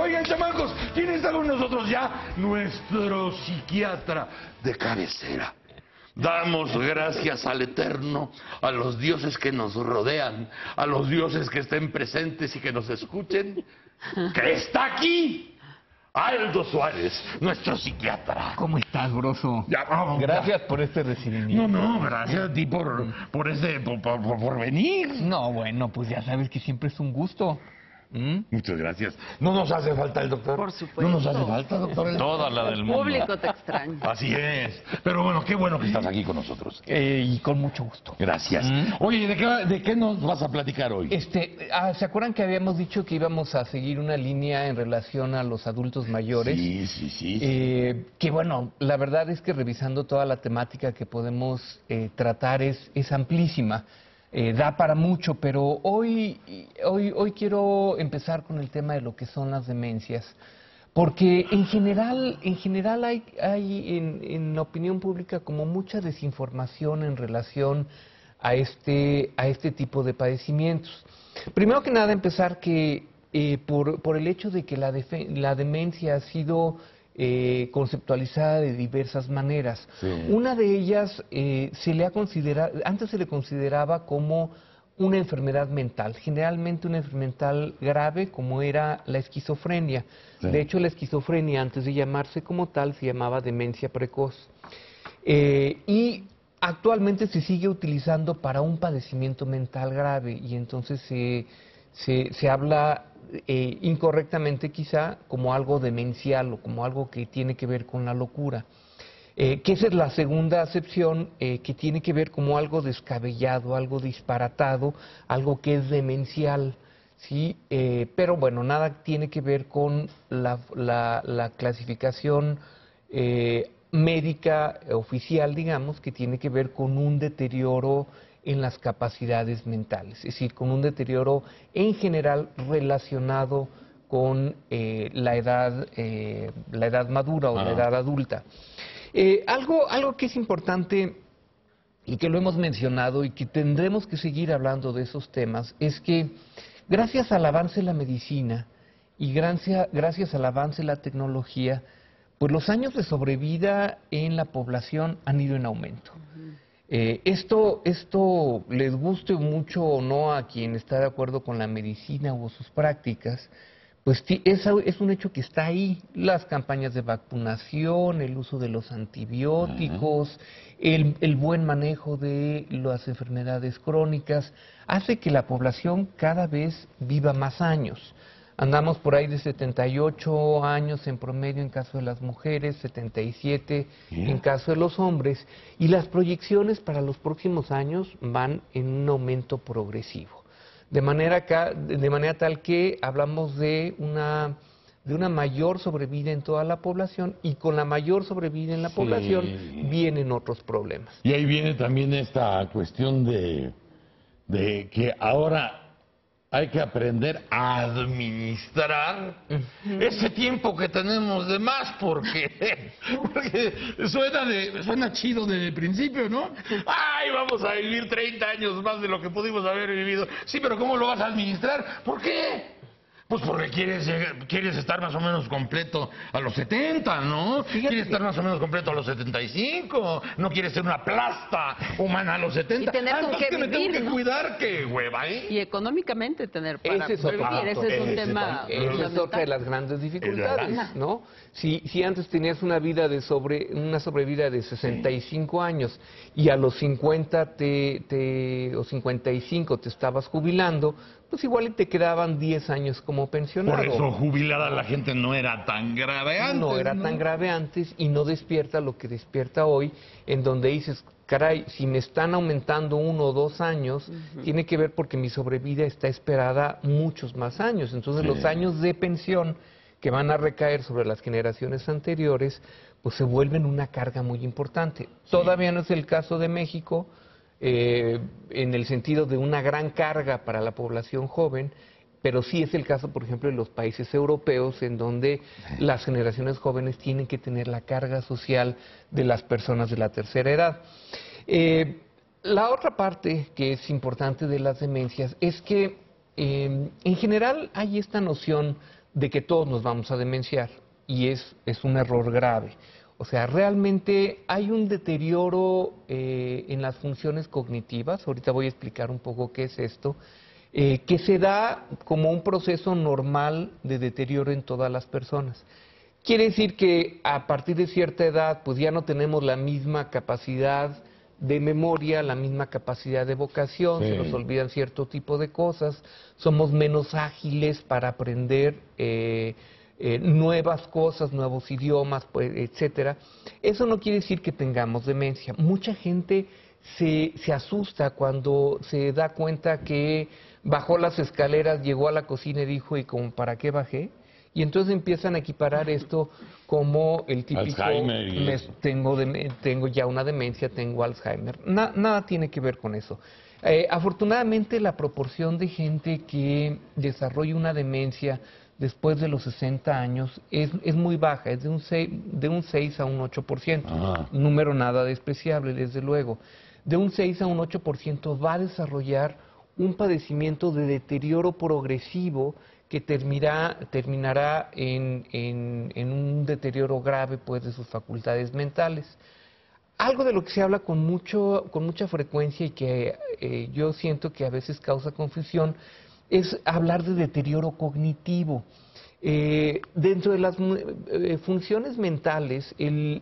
Oigan, chamacos, ¿quién está con nosotros ya? Nuestro psiquiatra de cabecera. Damos gracias al Eterno, a los dioses que nos rodean, a los dioses que estén presentes y que nos escuchen, que está aquí Aldo Suárez, nuestro psiquiatra. ¿Cómo estás, Broso? Ya, Gracias por este recibimiento. No, gracias a ti por venir. No, bueno, pues ya sabes que siempre es un gusto. Muchas gracias. ¿No nos hace falta el doctor? Por supuesto. ¿No nos hace falta, doctor? Toda la del El mundo. público te extraña. Así es. Pero bueno, qué bueno que estás aquí con nosotros. Y con mucho gusto. Gracias. Oye, ¿de qué nos vas a platicar hoy? ¿Se acuerdan que habíamos dicho que íbamos a seguir una línea en relación a los adultos mayores? Sí. Que bueno, la verdad es que revisando toda la temática que podemos tratar es amplísima. Da para mucho, pero hoy quiero empezar con el tema de lo que son las demencias, porque en general hay en la opinión pública como mucha desinformación en relación a este tipo de padecimientos. Primero que nada, empezar que por el hecho de que la demencia ha sido conceptualizada de diversas maneras. Sí. Una de ellas antes se le consideraba como una enfermedad mental, generalmente una enfermedad grave como era la esquizofrenia. Sí. De hecho, la esquizofrenia, antes de llamarse como tal, se llamaba demencia precoz. Y actualmente se sigue utilizando para un padecimiento mental grave y entonces se habla incorrectamente quizá como algo demencial o como algo que tiene que ver con la locura. Que esa es la segunda acepción, que tiene que ver como algo descabellado, algo disparatado, algo que es demencial, ¿sí? Pero bueno, nada tiene que ver con la clasificación médica oficial, digamos, que tiene que ver con un deterioro en las capacidades mentales, es decir, con un deterioro en general relacionado con la edad madura o la edad adulta. Algo que es importante y que lo hemos mencionado y que tendremos que seguir hablando de esos temas es que gracias al avance de la medicina y gracias al avance de la tecnología, pues los años de sobrevida en la población han ido en aumento. Esto les guste mucho o no a quien está de acuerdo con la medicina o sus prácticas, pues es un hecho que está ahí. Las campañas de vacunación, el uso de los antibióticos, el buen manejo de las enfermedades crónicas, hace que la población cada vez viva más años. Andamos por ahí de 78 años en promedio en caso de las mujeres, 77 en caso de los hombres, y las proyecciones para los próximos años van en un aumento progresivo. De manera tal que hablamos de una mayor sobrevida en toda la población, y con la mayor sobrevida en la población vienen otros problemas. Y ahí viene también esta cuestión de que ahora hay que aprender a administrar ese tiempo que tenemos de más, porque suena chido desde el principio, ¿no? ¡Ay, vamos a vivir 30 años más de lo que pudimos haber vivido! Sí, pero ¿cómo lo vas a administrar? ¿Por qué? Pues porque quieres estar más o menos completo a los 70, ¿no? Quieres estar más o menos completo a los 75, no quieres ser una plasta humana a los 70. Y tener con qué me tengo vivir, que ¿no? cuidar, qué hueva, ¿eh? Y económicamente tener para Ese es otro vivir, punto. ese es un tema Esa es otra de fundamental. las grandes dificultades, ¿no? Si antes tenías una sobrevida de 65 años y a los 50 o 55 te estabas jubilando, pues igual te quedaban 10 años como pensionado. Por eso jubilada la gente no era tan grave antes. No era tan grave antes y no despierta lo que despierta hoy, en donde dices, caray, si me están aumentando 1 o 2 años, tiene que ver porque mi sobrevida está esperada muchos más años. Entonces los años de pensión que van a recaer sobre las generaciones anteriores, pues se vuelven una carga muy importante. Todavía no es el caso de México, en el sentido de una gran carga para la población joven, pero sí es el caso, por ejemplo, de los países europeos, en donde las generaciones jóvenes tienen que tener la carga social de las personas de la tercera edad. La otra parte que es importante de las demencias es que en general hay esta noción de que todos nos vamos a demenciar, y es un error grave. O sea, realmente hay un deterioro en las funciones cognitivas, ahorita voy a explicar un poco qué es esto, que se da como un proceso normal de deterioro en todas las personas. Quiere decir que a partir de cierta edad, pues ya no tenemos la misma capacidad de memoria, la misma capacidad de evocación, Sí. se nos olvidan cierto tipo de cosas, somos menos ágiles para aprender nuevas cosas, nuevos idiomas, pues, etcétera. Eso no quiere decir que tengamos demencia. Mucha gente se asusta cuando se da cuenta que bajó las escaleras, llegó a la cocina y dijo, ¿y como para qué bajé? Y entonces empiezan a equiparar esto como el típico, Alzheimer y eso. tengo ya una demencia, tengo Alzheimer. Nada tiene que ver con eso. Afortunadamente la proporción de gente que desarrolla una demencia después de los 60 años es muy baja, es de un 6 a un 8%, Ah. número nada despreciable, desde luego. De un 6 a un 8% va a desarrollar un padecimiento de deterioro progresivo que terminará en un deterioro grave, pues, de sus facultades mentales. Algo de lo que se habla con mucha frecuencia y que yo siento que a veces causa confusión es hablar de deterioro cognitivo. Dentro de las funciones mentales,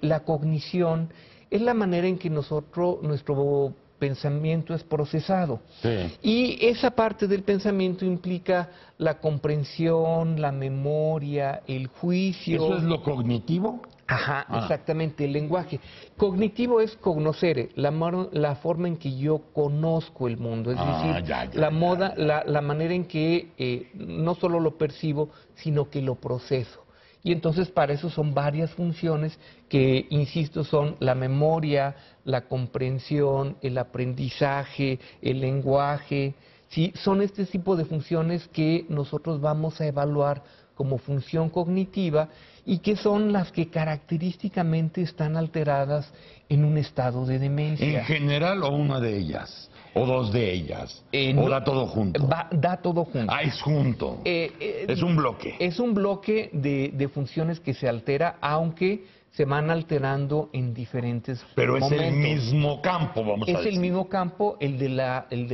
la cognición es la manera en que nuestro pensamiento es procesado. Sí. Y esa parte del pensamiento implica la comprensión, la memoria, el juicio. ¿Eso es lo cognitivo? Ajá, Ah. exactamente, el lenguaje. Cognitivo es cognoscere, la forma en que yo conozco el mundo, es decir, la manera en que no solo lo percibo, sino que lo proceso. Y entonces para eso son varias funciones que, insisto, son la memoria, la comprensión, el aprendizaje, el lenguaje. ¿Sí? Son este tipo de funciones que nosotros vamos a evaluar como función cognitiva y que son las que característicamente están alteradas en un estado de demencia. ¿En general o una de ellas? ¿O dos de ellas? ¿O No, da todo junto? Da todo junto. Ah, es junto. Es un bloque. Es un bloque de funciones que se altera, aunque se van alterando en diferentes Pero es momentos. el mismo campo, vamos a Es decir. el mismo campo, el de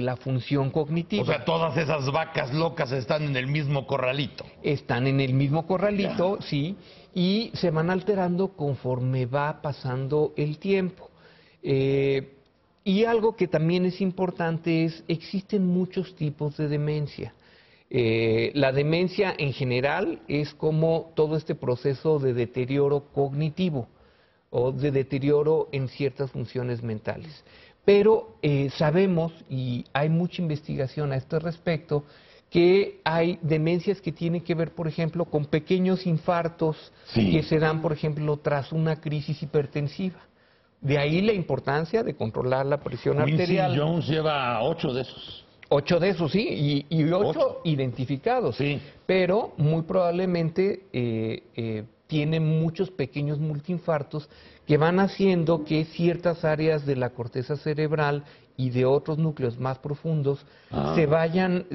la función cognitiva. O sea, todas esas vacas locas están en el mismo corralito. Están en el mismo corralito, sí, y se van alterando conforme va pasando el tiempo. Y algo que también es importante es, existen muchos tipos de demencia. La demencia en general es como todo este proceso de deterioro cognitivo o de deterioro en ciertas funciones mentales. Pero sabemos, y hay mucha investigación a este respecto, que hay demencias que tienen que ver, por ejemplo, con pequeños infartos que se dan, por ejemplo, tras una crisis hipertensiva. De ahí la importancia de controlar la presión arterial. Quincy Jones lleva 8 de esos. 8 de esos, sí, y 8 identificados. Sí. Pero muy probablemente tiene muchos pequeños multiinfartos que van haciendo que ciertas áreas de la corteza cerebral y de otros núcleos más profundos se vayan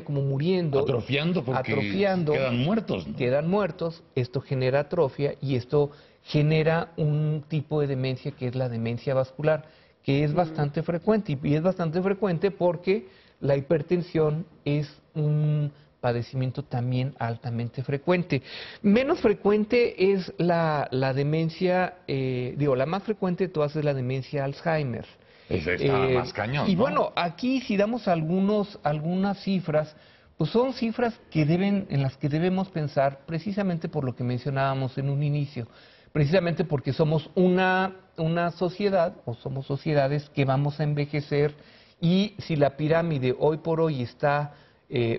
como muriendo. Atrofiando porque quedan muertos, ¿no? Quedan muertos, esto genera atrofia y esto genera un tipo de demencia que es la demencia vascular, que es bastante frecuente, y es bastante frecuente porque la hipertensión es un padecimiento también altamente frecuente. Menos frecuente es la demencia, la más frecuente de todas es la demencia Alzheimer. Eso está más cañón, Y ¿no? bueno, aquí si damos algunas cifras, pues son cifras en las que debemos pensar precisamente por lo que mencionábamos en un inicio, precisamente porque somos una sociedad, o somos sociedades que vamos a envejecer, y si la pirámide hoy por hoy está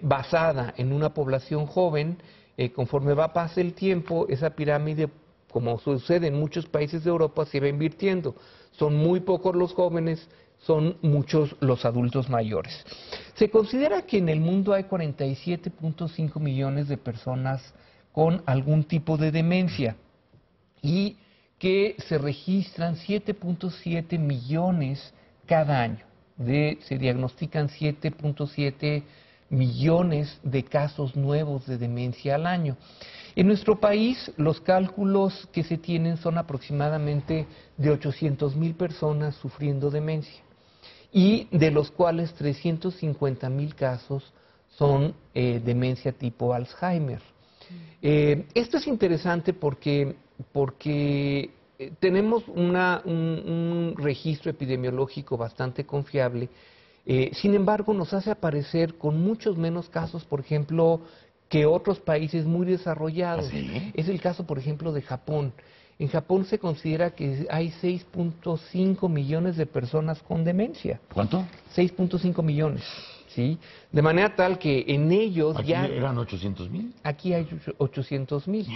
basada en una población joven, conforme pasa el tiempo, esa pirámide, como sucede en muchos países de Europa, se va invirtiendo. Son muy pocos los jóvenes, son muchos los adultos mayores. Se considera que en el mundo hay 47.5 millones de personas con algún tipo de demencia y que se registran 7.7 millones cada año. Se diagnostican 7.7 millones de casos nuevos de demencia al año. En nuestro país, los cálculos que se tienen son aproximadamente de 800,000 personas sufriendo demencia, y de los cuales 350,000 casos son demencia tipo Alzheimer. Esto es interesante porque tenemos un registro epidemiológico bastante confiable. Sin embargo, nos hace aparecer con muchos menos casos, por ejemplo, que otros países muy desarrollados. ¿Ah, sí? Es el caso, por ejemplo, de Japón. En Japón se considera que hay 6.5 millones de personas con demencia. ¿Cuánto? 6.5 millones, ¿sí? De manera tal que en ellos Aquí ya... eran 800,000. Aquí hay 800,000.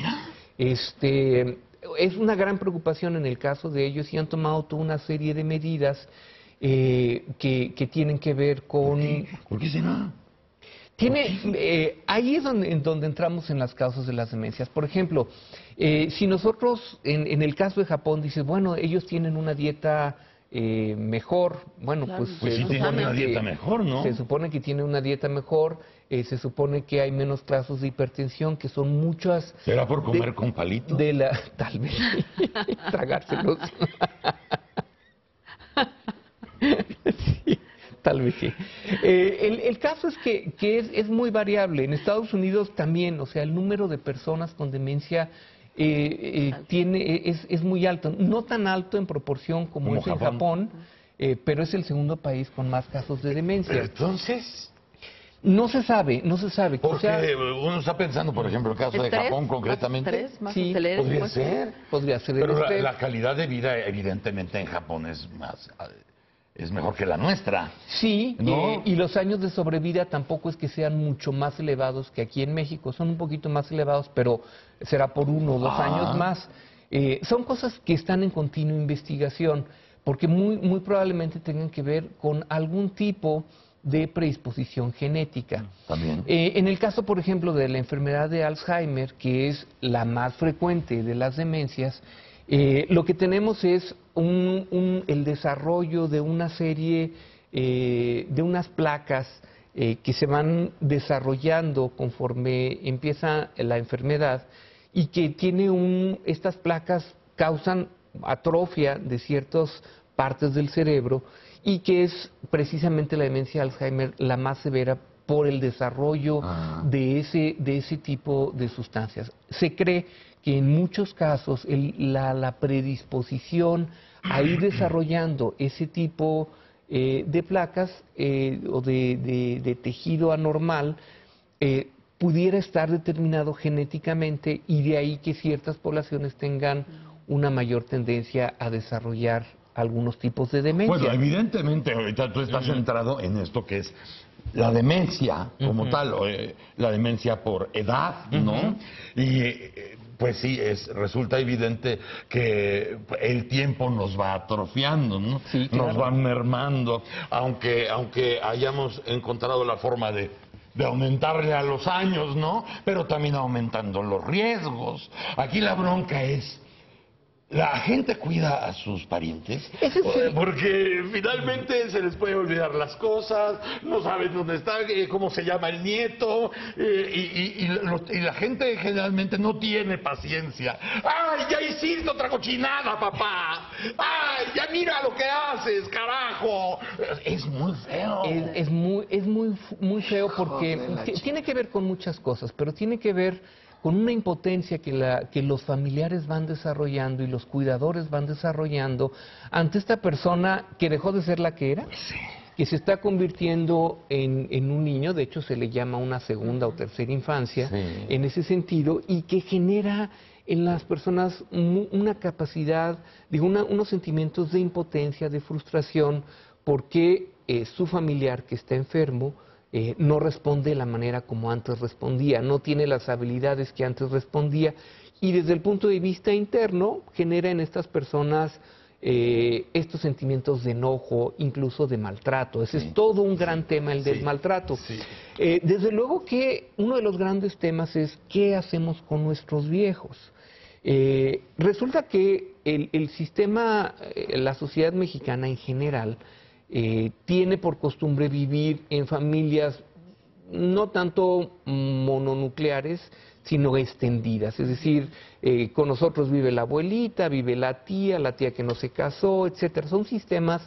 Es una gran preocupación en el caso de ellos, y han tomado toda una serie de medidas que tienen que ver con... ¿Por qué será? Ahí es donde entramos en las causas de las demencias. Por ejemplo, si nosotros, en el caso de Japón, dices, bueno, ellos tienen una dieta mejor, bueno, Claro. Pues sí se tienen supone una dieta mejor, ¿no? Se supone que tiene una dieta mejor, se supone que hay menos casos de hipertensión, que son muchas... ¿Será por comer con palito? Tal vez, tragárselos. Sí, tal vez sí. El caso es que es muy variable. En Estados Unidos también, o sea, el número de personas con demencia es muy alto. No tan alto en proporción como es en Japón, pero es el segundo país con más casos de demencia. Pero entonces... No se sabe. Porque O sea, uno está pensando, por ejemplo, el caso de ¿Estrés? Japón concretamente. ¿Más estrés? ¿Más Sí, aceleres? Podría Pues, ser. podría ser el Pero estrés. la calidad de vida, evidentemente, en Japón es mejor que la nuestra. Sí, ¿No? y los años de sobrevida tampoco es que sean mucho más elevados que aquí en México. Son un poquito más elevados, pero será por 1 o 2 años más. Son cosas que están en continua investigación, porque muy probablemente tengan que ver con algún tipo de predisposición genética. También. En el caso, por ejemplo, de la enfermedad de Alzheimer, que es la más frecuente de las demencias, lo que tenemos es el desarrollo de una serie de unas placas que se van desarrollando conforme empieza la enfermedad, y que estas placas causan atrofia de ciertas partes del cerebro, y que es precisamente la demencia de Alzheimer la más severa por el desarrollo de ese tipo de sustancias. Se cree que en muchos casos la predisposición a ir desarrollando ese tipo de placas o de tejido anormal pudiera estar determinado genéticamente, y de ahí que ciertas poblaciones tengan una mayor tendencia a desarrollar algunos tipos de demencia. Bueno, evidentemente ahorita tú estás centrado en esto que es la demencia como tal, la demencia por edad, ¿no? Y pues sí, resulta evidente que el tiempo nos va atrofiando, ¿no? Sí, claro. Nos va mermando, aunque hayamos encontrado la forma de aumentarle a los años, ¿no? Pero también aumentando los riesgos. Aquí la bronca es... ¿La gente cuida a sus parientes? Porque finalmente se les puede olvidar las cosas, no saben dónde está, cómo se llama el nieto, y la gente generalmente no tiene paciencia. ¡Ay, ya hiciste otra cochinada, papá! ¡Ay, ya mira lo que haces, carajo! Es muy feo. Es muy feo porque tiene que ver con muchas cosas, pero tiene que ver con una impotencia que los familiares van desarrollando y los cuidadores van desarrollando ante esta persona que dejó de ser la que era, que se está convirtiendo en un niño. De hecho se le llama una segunda o tercera infancia en ese sentido, y que genera en las personas una capacidad, unos sentimientos de impotencia, de frustración, porque su familiar que está enfermo no responde de la manera como antes respondía, no tiene las habilidades que antes respondía, y desde el punto de vista interno genera en estas personas estos sentimientos de enojo, incluso de maltrato. Ese es todo un gran tema, el del maltrato. Desde luego que uno de los grandes temas es ¿qué hacemos con nuestros viejos? Resulta que el sistema, la sociedad mexicana en general, tiene por costumbre vivir en familias no tanto mononucleares, sino extendidas. Es decir, con nosotros vive la abuelita, vive la tía que no se casó, etcétera. Son sistemas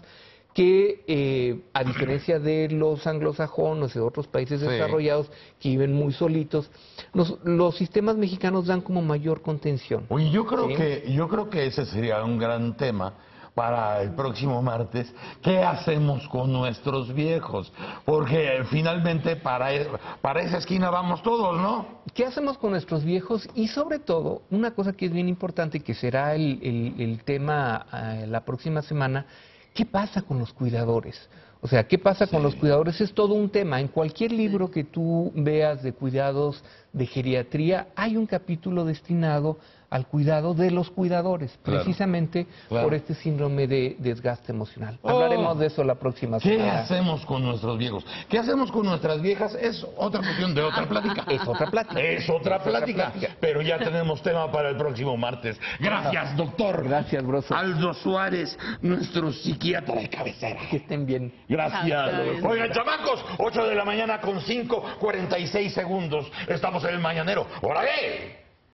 que, a diferencia de los anglosajones y de otros países Sí. desarrollados que viven muy solitos, los sistemas mexicanos dan como mayor contención. Oye, yo creo ¿Sí? que ese sería un gran tema para el próximo martes. ¿Qué hacemos con nuestros viejos? Porque finalmente para esa esquina vamos todos, ¿no? ¿Qué hacemos con nuestros viejos? Y sobre todo, una cosa que es bien importante, que será el tema la próxima semana, ¿qué pasa con los cuidadores? O sea, ¿qué pasa con los cuidadores? Es todo un tema. En cualquier libro que tú veas de cuidados de geriatría, hay un capítulo destinado al cuidado de los cuidadores, Claro. precisamente Claro. por este síndrome de desgaste emocional. Oh. Hablaremos de eso la próxima ¿Qué semana. hacemos con nuestros viejos? ¿Qué hacemos con nuestras viejas? Es otra cuestión de otra plática. Es otra plática. Es otra plática. Pero ya tenemos tema para el próximo martes. Gracias, doctor. Gracias, Broso. Aldo Suárez, nuestro psiquiatra de cabecera. Que estén bien. Gracias. Hasta luego. Oigan, chamacos, 8 de la mañana con 5:46 segundos. Estamos en el Mañanero. ¡Órale!